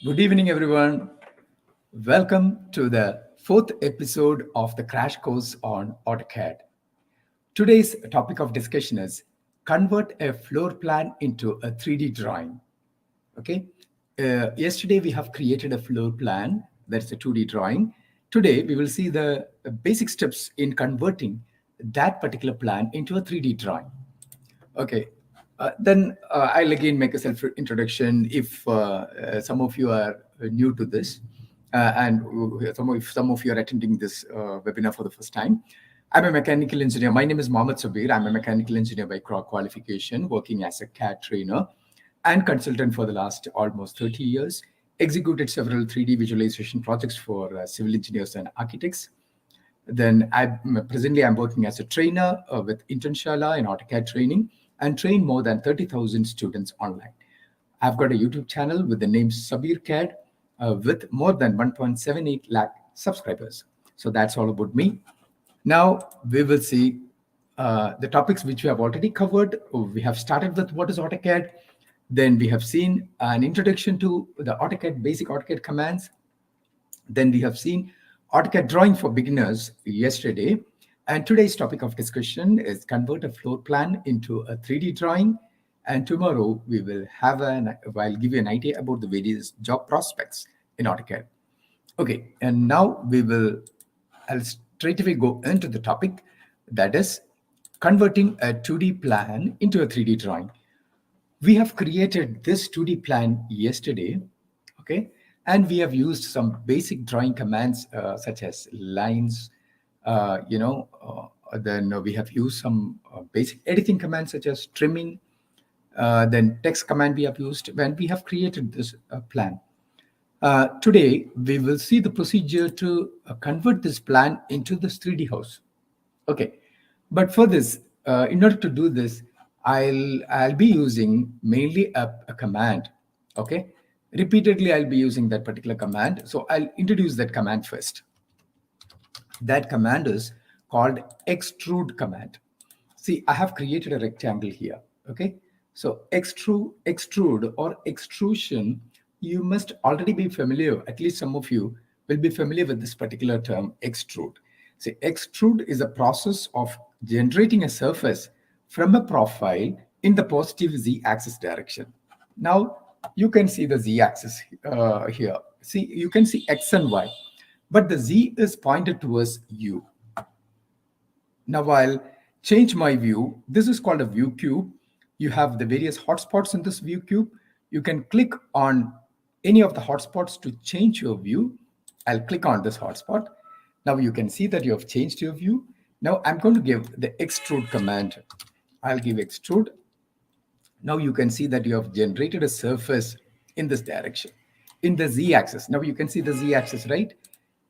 Good evening, everyone. Welcome to the fourth episode of the Crash Course on AutoCAD. Today's topic of discussion is convert a floor plan into a 3D drawing. Okay. Yesterday, we have created a floor plan. That's a 2D drawing. Today, we will see the basic steps in converting that particular plan into a 3D drawing. Okay. Then I'll again make a self-introduction if some of you are new to this, and some of you are attending this webinar for the first time. I'm a mechanical engineer. My name is Mohammad Sabeer. I'm a mechanical engineer by qualification, working as a CAD trainer and consultant for the last almost 30 years. Executed several 3D visualization projects for civil engineers and architects. Then presently I'm working as a trainer with Internshala in AutoCAD training and train more than 30,000 students online. I've got a YouTube channel with the name Sabeer CAD with more than 1.78 lakh subscribers. So that's all about me. Now we will see the topics which we have already covered. We have started with what is AutoCAD. Then we have seen an introduction to the AutoCAD, basic AutoCAD commands. Then we have seen AutoCAD drawing for beginners yesterday. And today's topic of discussion is convert a floor plan into a 3D drawing. And tomorrow we will have I'll give you an idea about the various job prospects in AutoCAD. Okay, and now I'll straight away go into the topic, that is converting a 2D plan into a 3D drawing. We have created this 2D plan yesterday, okay? And we have used some basic drawing commands such as lines, then we have used some basic editing commands such as trimming, then text command we have used when we have created this plan. Today, we will see the procedure to convert this plan into this 3D house. Okay, but for this, in order to do this, I'll be using mainly a command, okay? Repeatedly, I'll be using that particular command. So I'll introduce that command first. That command is called Extrude command. See, I have created a rectangle here, okay? So extrude or extrusion, you must already be familiar, at least some of you will be familiar with this particular term, extrude. See, extrude is a process of generating a surface from a profile in the positive z-axis direction. Now, you can see the z-axis here. See, you can see x and y, but the z is pointed towards u. Now, I'll change my view. This is called a view cube. You have the various hotspots in this view cube. You can click on any of the hotspots to change your view. I'll click on this hotspot. Now you can see that you have changed your view. Now I'm going to give the extrude command. I'll give extrude. Now you can see that you have generated a surface in this direction, in the z-axis. Now you can see the z-axis, right?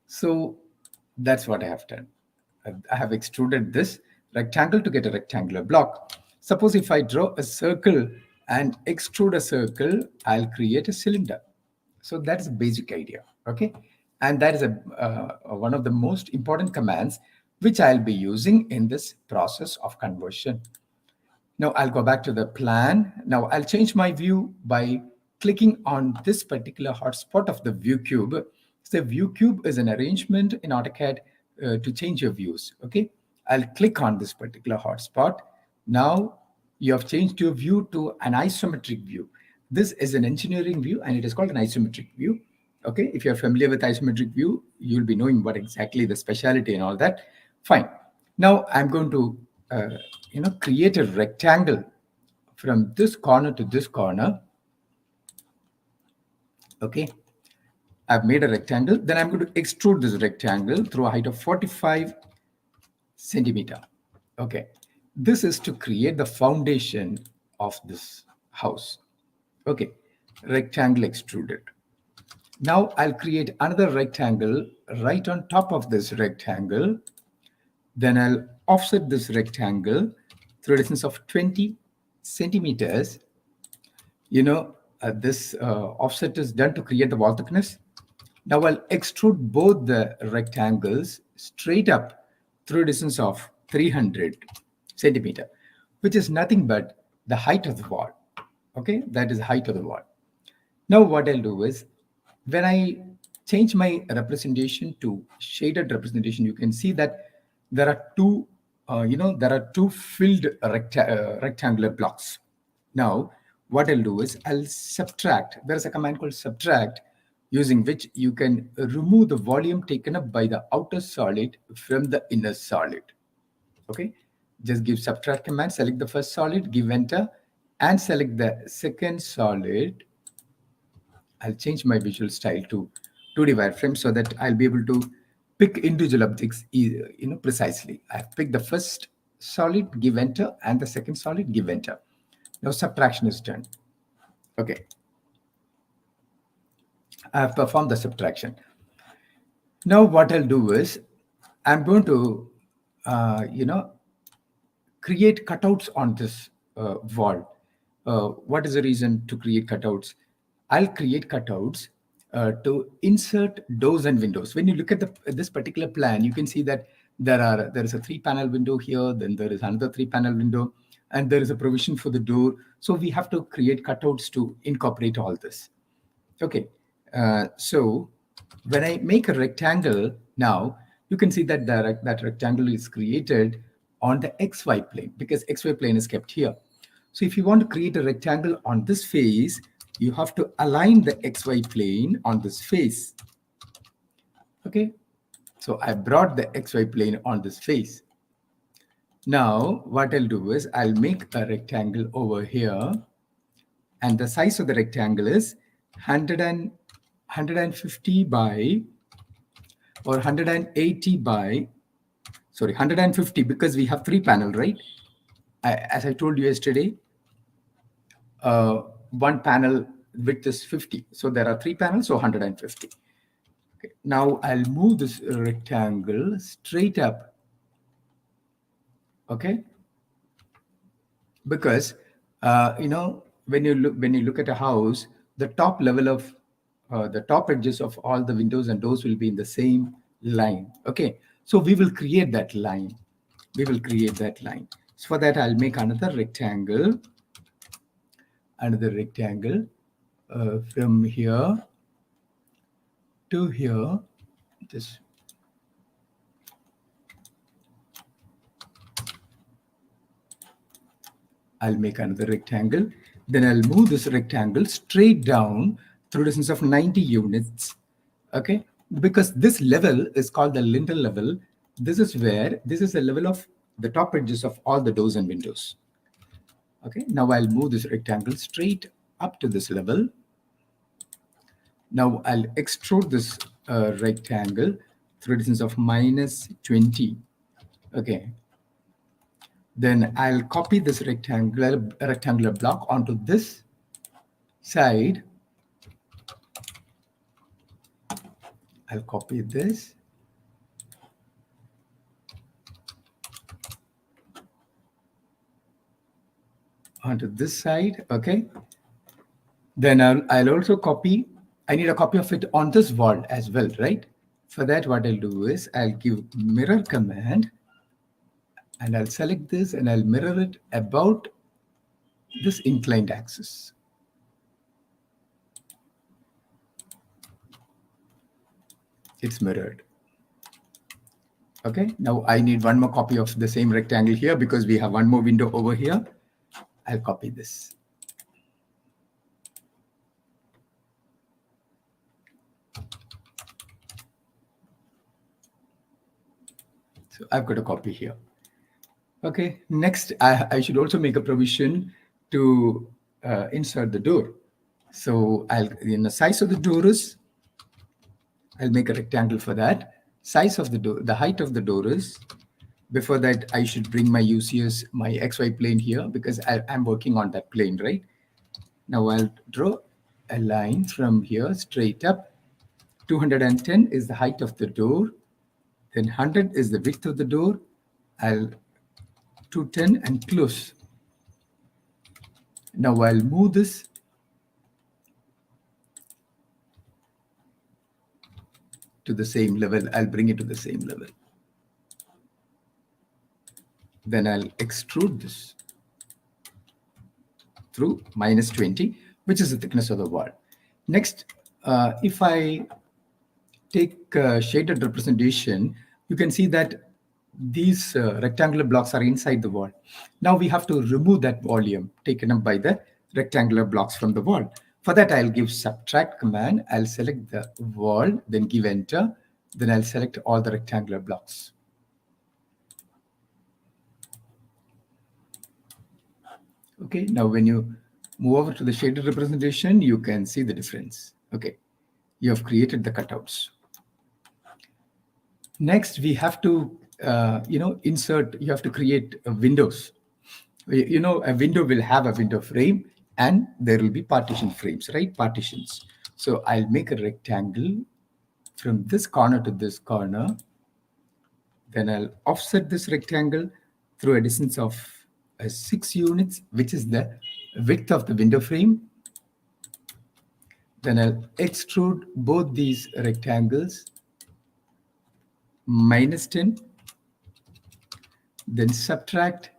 So that's what I have done. I have extruded this rectangle to get a rectangular block. Suppose if I draw a circle and extrude a circle, I'll create a cylinder. So that's the basic idea, okay? And that is one of the most important commands which I'll be using in this process of conversion. Now I'll go back to the plan. Now I'll change my view by clicking on this particular hotspot of the view cube. So view cube is an arrangement in AutoCAD to change your views, okay? I'll click on this particular hotspot. Now you have changed your view to an isometric view. This is an engineering view and it is called an isometric view. Okay, if you're familiar with isometric view, you'll be knowing what exactly the specialty and all that. Fine. Now I'm going to create a rectangle from this corner to this corner. Okay, I've made a rectangle. Then I'm going to extrude this rectangle through a height of 45 centimeter. Okay, this is to create the foundation of this house. Okay, rectangle extruded. Now I'll create another rectangle right on top of this rectangle. Then I'll offset this rectangle through a distance of 20 centimeters. This offset is done to create the wall thickness. Now I'll extrude both the rectangles straight up through a distance of 300 centimeter, which is nothing but the height of the wall. Okay, that is the height of the wall. Now what I'll do is When I change my representation to shaded representation, you can see that there are two filled rectangular blocks. Now, what I'll do is I'll subtract. There's a command called subtract, using which you can remove the volume taken up by the outer solid from the inner solid. Okay, just give subtract command, select the first solid, give enter, and select the second solid. I'll change my visual style to 2D wireframe so that I'll be able to pick individual objects precisely. I've picked the first solid, give enter, and the second solid, give enter. Now subtraction is done. Okay, I have performed the subtraction. Now what I'll do is I'm going to create cutouts on this wall. What is the reason to create cutouts? I'll create cutouts to insert doors and windows. When you look at this particular plan, you can see that there is a 3-panel window here, then there is another 3-panel window, and there is a provision for the door. So we have to create cutouts to incorporate all this. Okay, so when I make a rectangle now, you can see that that rectangle is created on the XY plane because XY plane is kept here. So if you want to create a rectangle on this face, you have to align the XY plane on this face. Okay, so I brought the XY plane on this face. Now what I'll do is I'll make a rectangle over here, and the size of the rectangle is 150 by, or 180 by, sorry, 150, because we have 3-panel, right? As I told you yesterday, one panel width is 50. So there are 3 panels, so 150. Okay. Now I'll move this rectangle straight up. Okay. Because, when you look at a house, the top level of the top edges of all the windows and doors will be in the same line. Okay. So we will create that line. So for that, I'll make another rectangle. From here to here. I'll make another rectangle. Then I'll move this rectangle straight down through distance of 90 units. Okay, because this level is called the lintel level. This is the level of the top edges of all the doors and windows. Okay, now I'll move this rectangle straight up to this level. Now I'll extrude this rectangle through a distance of -20. Okay. Then I'll copy this rectangular block onto this side. I'll copy this. Onto this side, okay. Then I'll also copy, I need a copy of it on this wall as well, right? For that, what I'll do is I'll give mirror command, and I'll select this and I'll mirror it about this inclined axis. It's mirrored. Okay, now I need one more copy of the same rectangle here because we have one more window over here. I'll copy this. So I've got a copy here. Okay, next I should also make a provision to insert the door. So in the size of the door is, I'll make a rectangle for that. Size of the door, the height of the door is, before that I should bring my UCS, my XY plane here because I'm working on that plane, right? Now I'll draw a line from here straight up. 210 is the height of the door. Then 100 is the width of the door. I'll 210 and close. Now I'll move this to the same level. I'll bring it to the same level. Then I'll extrude this through -20, which is the thickness of the wall. Next, if I take shaded representation, you can see that these rectangular blocks are inside the wall. Now we have to remove that volume taken up by the rectangular blocks from the wall. For that, I'll give subtract command. I'll select the wall, then give enter. Then I'll select all the rectangular blocks. Okay, now when you move over to the shaded representation, you can see the difference. Okay, you have created the cutouts. Next, we have to, insert, you have to create windows. A window will have a window frame and there will be partition frames, right? Partitions. So I'll make a rectangle from this corner to this corner. Then I'll offset this rectangle through a distance of 6 units, which is the width of the window frame. Then I'll extrude both these rectangles -10. Then subtract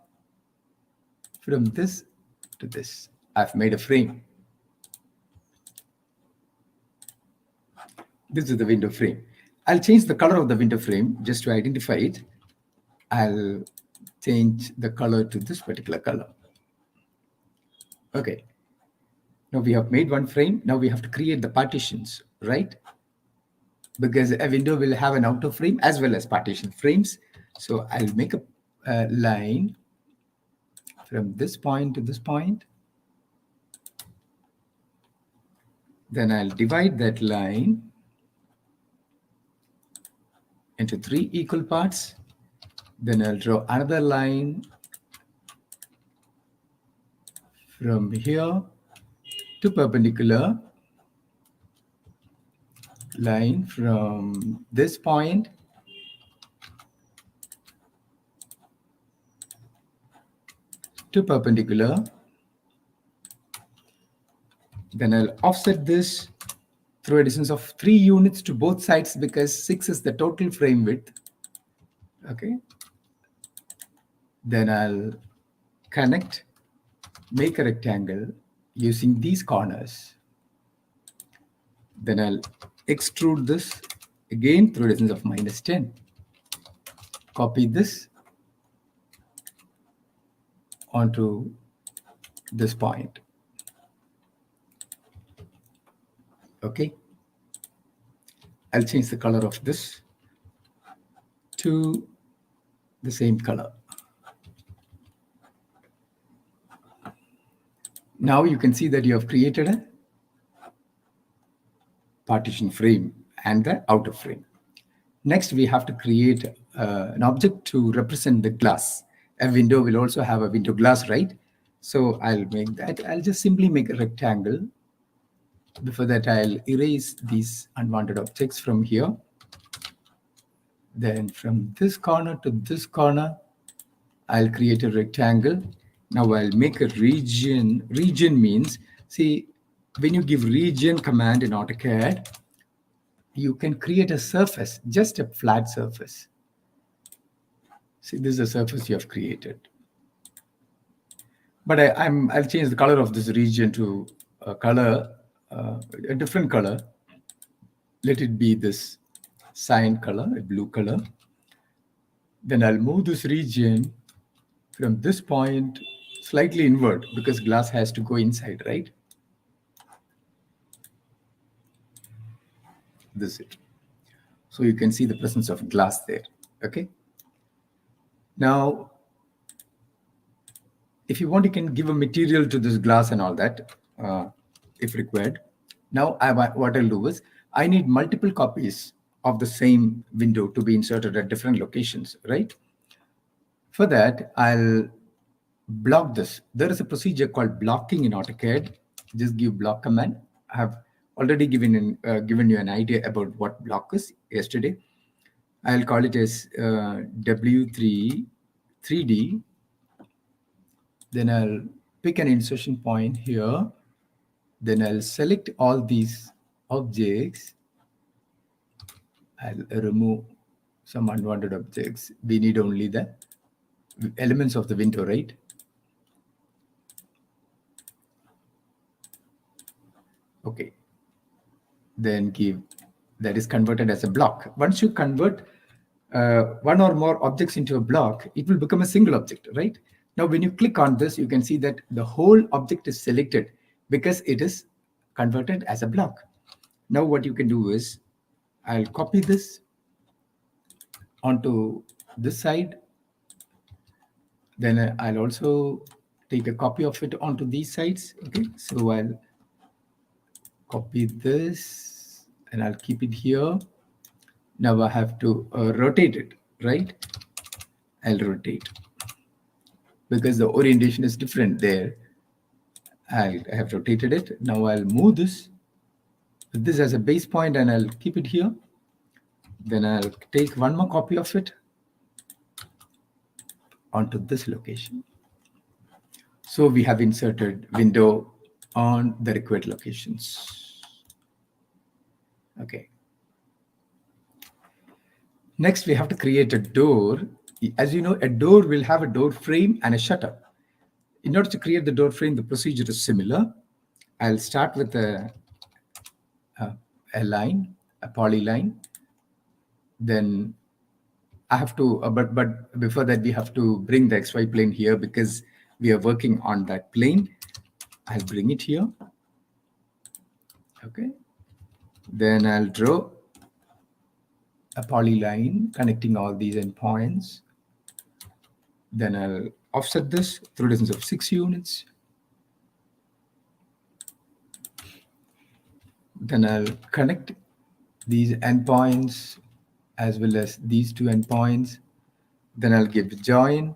from this to this. I've made a frame. This is the window frame. I'll change the color of the window frame just to identify it. I'll change the color to this particular color. Okay. Now we have made one frame. Now we have to create the partitions, right? Because a window will have an outer frame as well as partition frames. So I'll make a line from this point to this point. Then I'll divide that line into 3 equal parts. Then I'll draw another line from here to perpendicular, line from this point to perpendicular. Then I'll offset this through a distance of 3 units to both sides because 6 is the total frame width. Okay. Then I'll connect, make a rectangle using these corners. Then I'll extrude this again through a distance of -10. Copy this onto this point. Okay. I'll change the color of this to the same color. Now you can see that you have created a partition frame and the outer frame. Next, we have to create an object to represent the glass. A window will also have a window glass, right? So I'll make that. I'll just simply make a rectangle. Before that, I'll erase these unwanted objects from here. Then from this corner to this corner, I'll create a rectangle. Now I'll make a region. Region means, see, when you give region command in AutoCAD, you can create a surface, just a flat surface. See, this is a surface you have created. But I'll change the color of this region to a color, a different color. Let it be this cyan color, a blue color. Then I'll move this region from this point slightly inward because glass has to go inside, right? This is it. So you can see the presence of glass there. Okay. Now, if you want, you can give a material to this glass and all that, if required. Now, what I'll do is, I need multiple copies of the same window to be inserted at different locations, right? For that, I'll block this. There is a procedure called blocking in AutoCAD. Just give block command. I have already given you an idea about what block is yesterday. I'll call it as W3 3D. Then I'll pick an insertion point here. Then I'll select all these objects. I'll remove some unwanted objects. We need only the elements of the window, right? Okay. then give, that is converted as a block. Once you convert one or more objects into a block, it will become a single object, right? Now, when you click on this, you can see that the whole object is selected because it is converted as a block. Now, what you can do is, I'll copy this onto this side. Then I'll also take a copy of it onto these sides. Okay, so I'll copy this and I'll keep it here. Now I have to rotate it, right? I'll rotate because the orientation is different there. I have rotated it. Now I'll move this with this as a base point and I'll keep it here. Then I'll take one more copy of it onto this location. So we have inserted window on the required locations. Okay. Next, we have to create a door. As you know, a door will have a door frame and a shutter. In order to create the door frame, the procedure is similar. I'll start with a line, a polyline. Then I have to, but before that, we have to bring the XY plane here because we are working on that plane. I'll bring it here. Okay. Then I'll draw a polyline connecting all these endpoints. Then I'll offset this through distance of 6 units. Then I'll connect these endpoints as well as these two endpoints. Then I'll give join.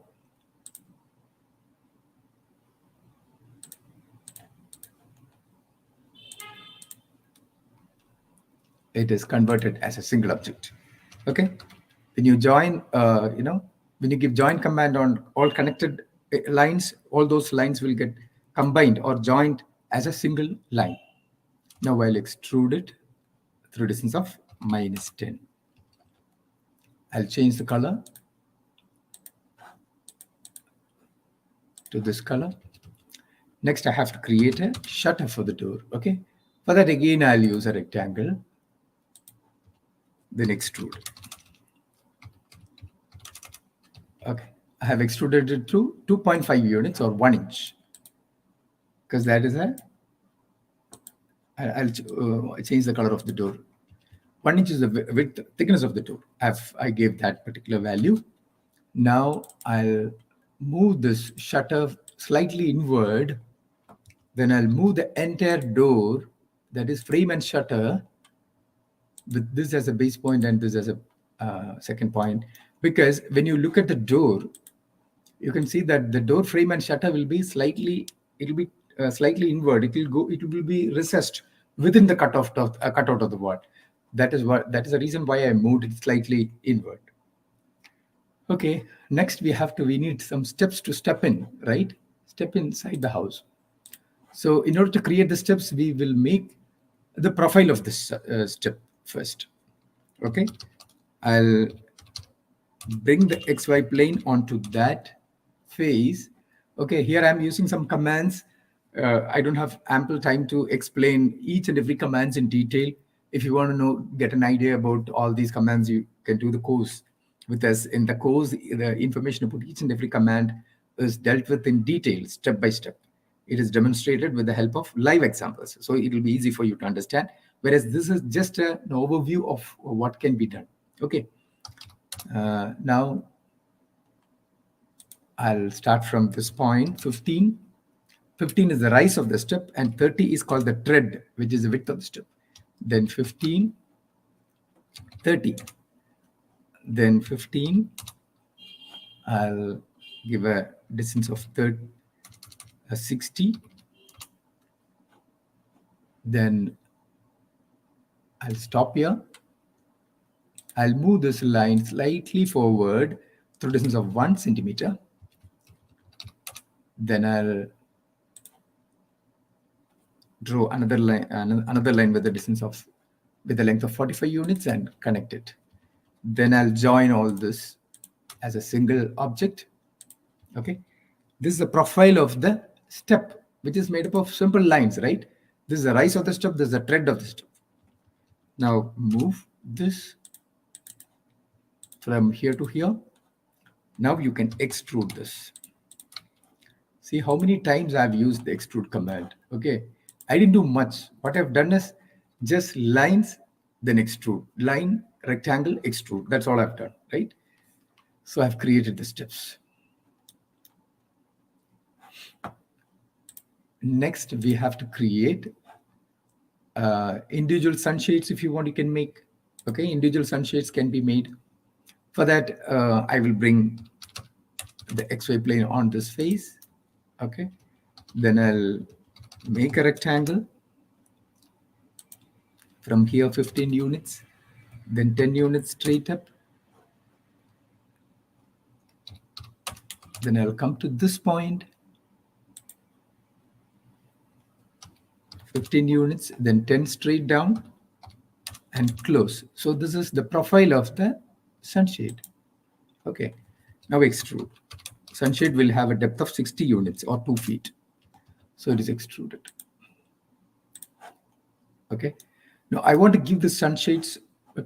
It is converted as a single object. Okay. When you join, when you give join command on all connected lines, all those lines will get combined or joined as a single line. Now I'll extrude it through distance of -10. I'll change the color to this color. Next, I have to create a shutter for the door. Okay. For that, again, I'll use a rectangle. Then extrude. Okay. I have extruded it through 2.5 units or 1 inch. Because that is I'll change the color of the door. 1 inch is the width, thickness of the door. I gave that particular value. Now I'll move this shutter slightly inward. Then I'll move the entire door, that is frame and shutter, with this as a base point and this as a second point. Because when you look at the door, you can see that the door frame and shutter will be slightly inward. It will be recessed within the cutout of the wall. That is the reason why I moved it slightly inward. Okay, next we need some steps to step in, right? Step inside the house. So in order to create the steps, we will make the profile of this step first. Okay, I'll bring the XY plane onto that face. Okay, here I'm using some commands. I don't have ample time to explain each and every commands in detail. If you want to get an idea about all these commands, you can do the course with us. In the course, the information about each and every command is dealt with in detail, step by step. It is demonstrated with the help of live examples. So it will be easy for you to understand. Whereas this is just an overview of what can be done. Okay. Now, I'll start from this point, 15. 15 is the rise of the step, and 30 is called the tread, which is the width of the step. Then 15, 30. Then 15, I'll give a distance of 60. Then I'll stop here. I'll move this line slightly forward through distance of 1 centimeter. Then I'll draw another line with the length of 45 units and connect it. Then I'll join all this as a single object. Okay, this is the profile of the step, which is made up of simple lines, right? This is the rise of the step, this is the tread of the step. Now move this from here to here. Now you can extrude this. See how many times I've used the extrude command. Okay, I didn't do much. What I've done is just lines, then extrude, line, rectangle, extrude. That's all I've done, right? So I've created the steps. Next, we have to create individual sunshades. If you want, you can make. Okay, individual sunshades can be made. For that, I will bring the XY plane on this face. Okay, then I'll make a rectangle. From here, 15 units, then 10 units straight up. Then I'll come to this point, 15 units, then 10 straight down and close. So this is the profile of the sunshade. Okay, now extrude. Sunshade will have a depth of 60 units or 2 feet. So it is extruded. Okay, now I want to give the sunshades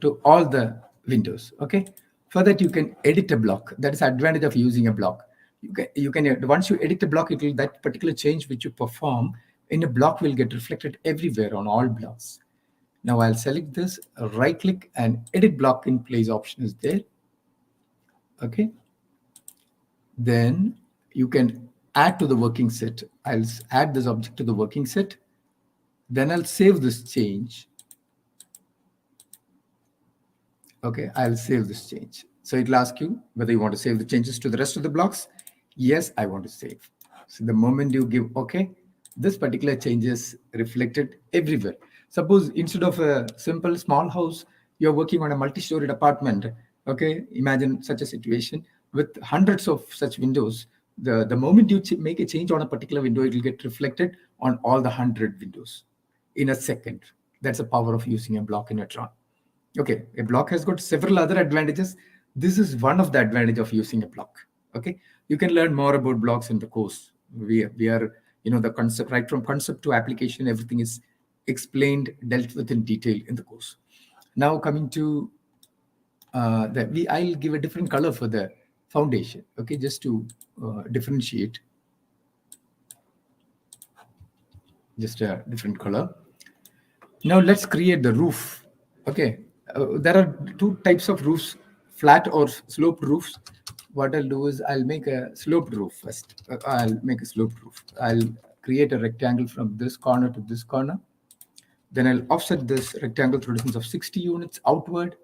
to all the windows. Okay, for that you can edit a block. That is the advantage of using a block. You can once you edit a block, it will, that particular change which you perform in a block will get reflected everywhere on all blocks. Now I'll select this, right click, and edit block in place option is there. Okay, then you can add to the working set. I'll add this object to the working set. Then I'll save this change. Okay, I'll save this change. So it'll ask you whether you want to save the changes to the rest of the blocks. Yes, I want to save. So the moment you give OK, this particular change is reflected everywhere. Suppose instead of a simple small house, you're working on a multi-storied apartment. Okay, imagine such a situation with hundreds of such windows. The moment you make a change on a particular window, it will get reflected on all the 100 windows in a second. That's the power of using a block in a Tron. Okay, a block has got several other advantages. This is one of the advantage of using a block. Okay, you can learn more about blocks in the course. We are, the concept, right from concept to application, everything is explained, dealt with in detail in the course. Now coming to I'll give a different color for the foundation. Okay, just to differentiate, just a different color. Now let's create the roof. Okay, there are 2 types of roofs, flat or sloped roofs. What I'll do is I'll make a sloped roof first. I'll make a sloped roof. I'll create a rectangle from this corner to this corner. Then I'll offset this rectangle through a distance of 60 units outward,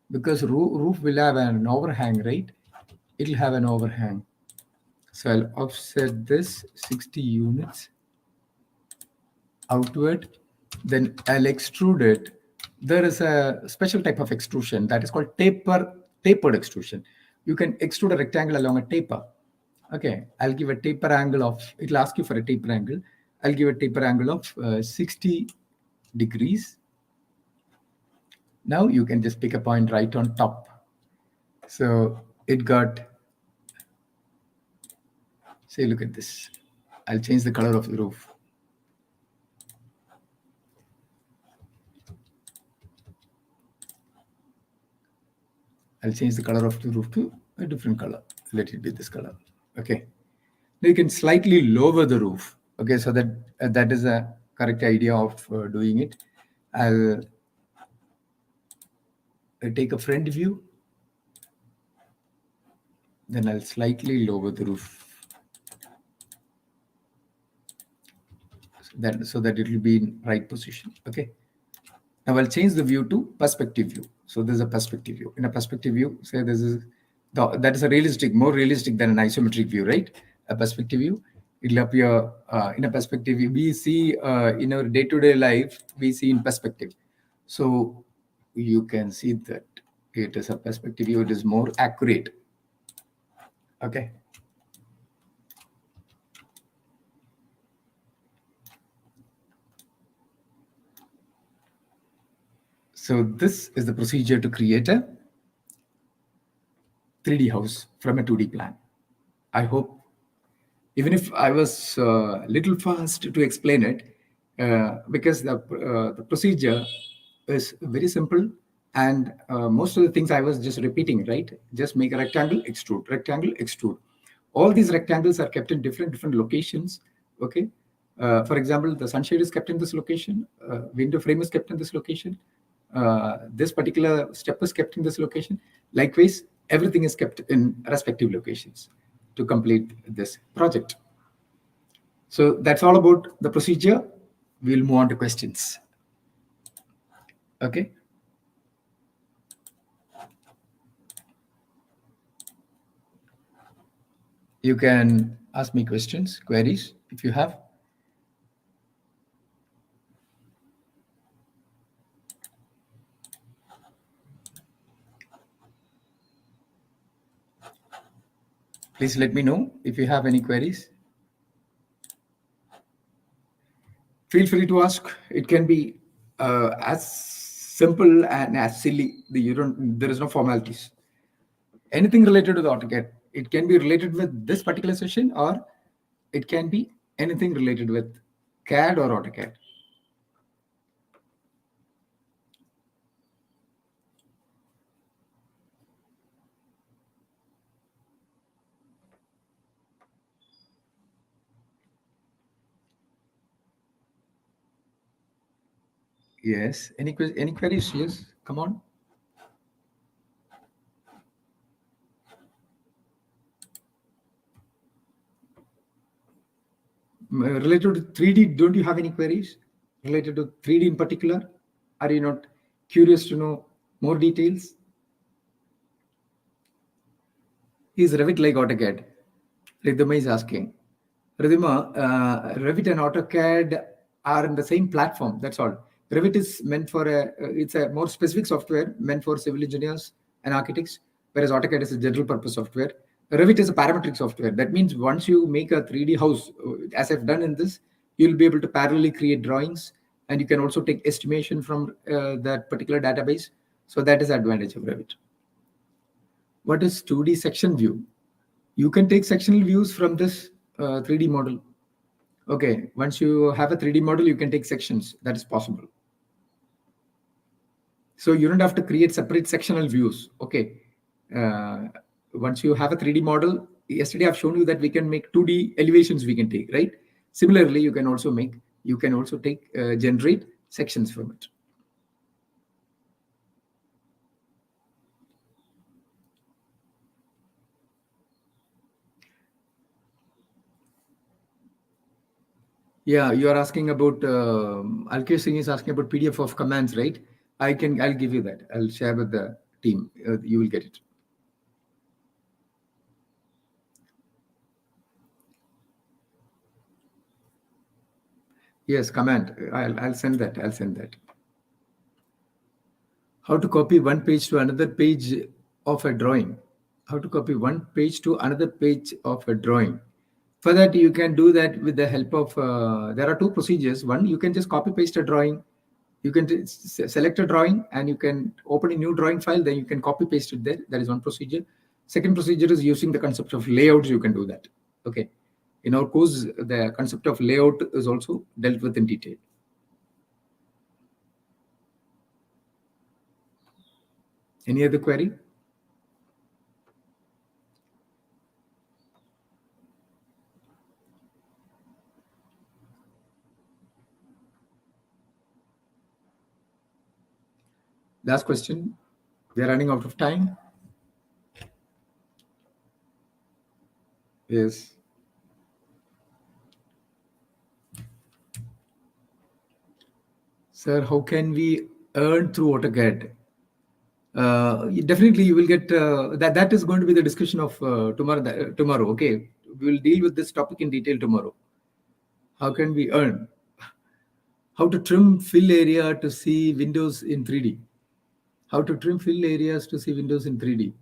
because roof will have an overhang, right? It'll have an overhang. So I'll offset this 60 units outward. Then I'll extrude it. There is a special type of extrusion that is called tapered extrusion. You can extrude a rectangle along a taper. Okay, I'll give a taper angle of, it'll ask you for a taper angle. I'll give a taper angle of 60 degrees. Now you can just pick a point right on top. So it got, say, look at this. I'll change the color of the roof. I'll change the color of the roof to a different color. Let it be this color. Okay. Now you can slightly lower the roof. Okay, so that is a correct idea of doing it. I'll take a front view. Then I'll slightly lower the roof. So that it will be in right position. Okay. Now I'll change the view to perspective view. So there's a perspective view. In a perspective view, say that is a realistic, more realistic than an isometric view, right? A perspective view, it'll appear in a perspective view. We see in our day-to-day life, we see in perspective. So you can see that it is a perspective view. It is more accurate. Okay. So this is the procedure to create a 3D house from a 2D plan. I hope, even if I was a little fast to explain it, because the procedure is very simple. And most of the things I was just repeating, right? Just make a rectangle, extrude, rectangle, extrude. All these rectangles are kept in different locations. Okay. For example, the sunshade is kept in this location. Window frame is kept in this location. This particular step is kept in this location. Likewise, everything is kept in respective locations to complete this project. So that's all about the procedure. We'll move on to questions. Okay. You can ask me questions, queries, if you have. Please let me know if you have any queries. Feel free to ask. It can be as simple and as silly. There is no formalities. Anything related to the AutoCAD. It can be related with this particular session, or it can be anything related with CAD or AutoCAD. Yes. Any queries? Yes. Come on. Related to 3D, don't you have any queries related to 3D in particular? Are you not curious to know more details? Is Revit like AutoCAD? Ridhima is asking. Ridhima, Revit and AutoCAD are in the same platform. That's all. Revit is meant for it's a more specific software meant for civil engineers and architects, whereas AutoCAD is a general purpose software. Revit is a parametric software. That means once you make a 3D house, as I've done in this, you'll be able to parallelly create drawings, and you can also take estimation from that particular database. So that is the advantage of Revit. What is 2D section view? You can take sectional views from this 3D model. Okay, once you have a 3D model, you can take sections. That is possible. So you don't have to create separate sectional views. Okay. Once you have a 3D model, yesterday I've shown you that we can make 2D elevations we can take, right? Similarly, you can also take generate sections from it. Yeah, you are asking about Alkesh Singh is asking about PDF of commands, right? I'll give you that. I'll share with the team. You will get it. Yes, command. I'll send that. I'll send that. How to copy one page to another page of a drawing. How to copy one page to another page of a drawing. For that, you can do that with the help of, there are two procedures. One, you can just copy paste a drawing. You can select a drawing and you can open a new drawing file, then you can copy paste it there. That is one procedure. Second procedure is using the concept of layouts. You can do that. Okay. In our course, the concept of layout is also dealt with in detail. Any other query? Last question. We are running out of time. Yes. Sir, how can we earn through AutoCAD? Definitely, you will get that. That is going to be the discussion of tomorrow. Tomorrow, okay. We will deal with this topic in detail tomorrow. How can we earn? How to trim fill area to see windows in 3D? How to trim fill areas to see windows in 3D?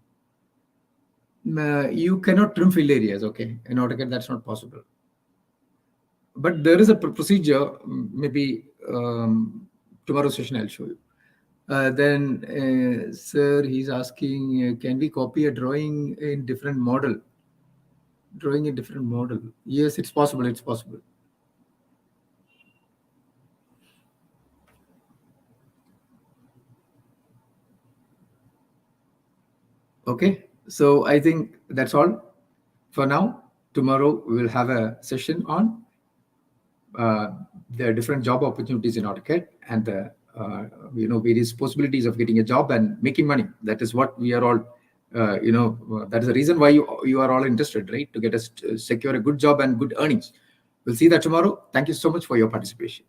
You cannot trim fill areas, okay? In AutoCAD, that's not possible. But there is a procedure. Maybe tomorrow's session I'll show you. Then, sir, he's asking, can we copy a drawing in different model? Drawing a different model. Yes, it's possible. It's possible. Okay, so I think that's all for now. Tomorrow we will have a session on the different job opportunities in AutoCAD and the various possibilities of getting a job and making money. That is what we are all that is the reason why you are all interested, right? To get us to secure a good job and good earnings. We'll see that tomorrow. Thank you so much for your participation.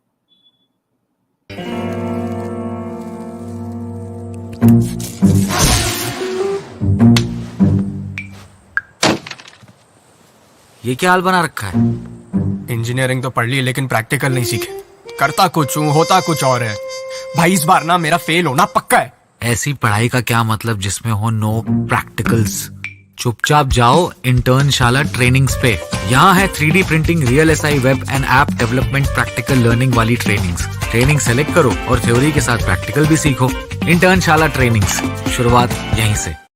ये क्या हाल बना रखा है? Engineering तो पढ़ ली लेकिन practical नहीं सीखे। करता कुछ हूँ होता कुछ और है। भाई इस बार ना मेरा फेल होना पक्का है। ऐसी पढ़ाई का क्या मतलब जिसमें हो नो प्रैक्टिकल्स? चुपचाप जाओ इंटर्नशाला ट्रेनिंग्स पे। यहाँ है 3D printing, real SI web and app development practical learning वाली ट्रेनिंग्स। ट्रेनिंग सेलेक्ट करो और थ्योरी के साथ प्रैक्टिकल भी सीखो। इंटर्नशाला ट्रेनिंग्स, शुरुआत यहीं से।